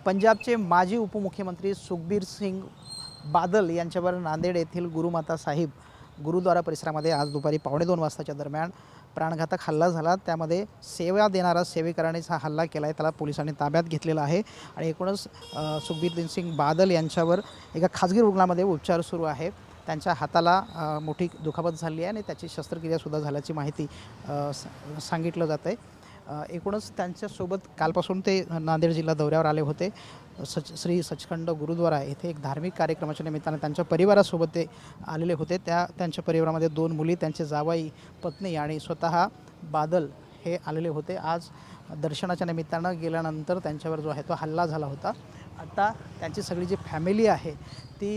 पंजाबचे माजी उपमुख्यमंत्री सुखबीर सिंग बादल यांच्यावर नांदेड येथील गुरुमाता साहिब गुरुद्वारा परिसरामध्ये आज दुपारी 2:15 वाजताच्या दरम्यान प्राणघातक हल्ला झाला। त्यामध्ये सेवा देणारा सेवेकरानेच हा हल्ला केला आहे। त्याला पोलिसांनी ताब्यात घेतलेला आहे आणि एकूणच सुखबीर सिंग बादल यांच्यावर एका खाजगी रुग्णामध्ये उपचार सुरू आहे। त्यांच्या हाताला मोठी दुखापत झाली आहे आणि त्याची शस्त्रक्रियासुद्धा झाल्याची माहिती सांगितलं जातं आहे। एकूणच त्यांच्यासोबत कालपासून ते नांदेड जिल्हा दौऱ्यावर आले होते। श्री सचखंड गुरुद्वारा येथे एक धार्मिक कार्यक्रमाच्या निमित्ताने त्यांच्या परिवारासोबत ते आलेले होते। त्यांच्या परिवारामध्ये 2 मुली, त्यांचे जावई, पत्नी आणि स्वतः बादल हे आलेले होते। आज दर्शनाच्या निमित्तानं गेल्यानंतर त्यांच्यावर जो आहे तो हल्ला झाला होता। आता त्यांची सगळी जी फॅमिली आहे ती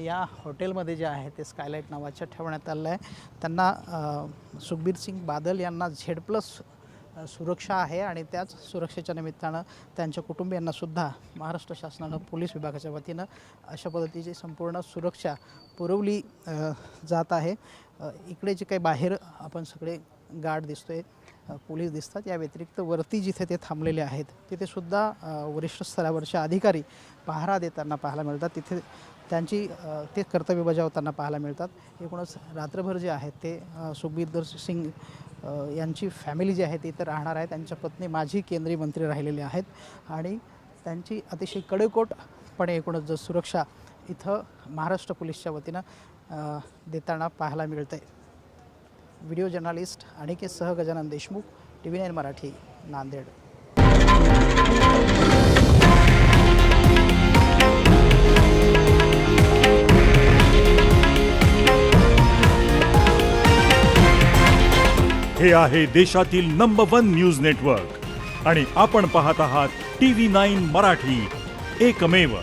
या हॉटेलमध्ये जे आहे ते स्कायलाइट नावाच्या ठेवण्यात आलं आहे। त्यांना सुखबीर सिंग बादल यांना Z+ सुरक्षा आहे आणि त्याच सुरक्षेच्या निमित्तानं त्यांच्या कुटुंबियांनासुद्धा महाराष्ट्र शासनानं पोलीस विभागाच्या वतीनं अशा पद्धतीची संपूर्ण सुरक्षा पुरवली जात आहे। इकडे जे काही बाहेर आपण सगळे गार्ड दिसतोय, पोलीस दिसतात, या व्यतिरिक्त वरती जिथे ते थांबलेले आहेत तिथे सुद्धा वरिष्ठ स्तरावरचे अधिकारी पहारा देताना पाहायला मिळतात। तिथे त्यांची ते कर्तव्य बजावताना पाहायला मिळतात। एकूणच रात्रभर जे आहे ते सुखबीर सिंग यांची फॅमिली जी आहे ती इथं राहणार आहे। त्यांच्या पत्नी माजी केंद्रीय मंत्री राहिलेले आहेत आणि त्यांची अतिशय कडेकोटपणे एकूणच जो सुरक्षा इथं महाराष्ट्र पोलीसच्या वतीनं देताना पाहायला मिळते। व्हिडिओ जर्नलिस्ट अनिकेतसह गजानन देशमुख, TV9 मराठी, नांदेड। हे आहे देशातील नंबर 1 न्यूज नेटवर्क आणि आपण पाहत आहात TV9 मराठी, एकमेव।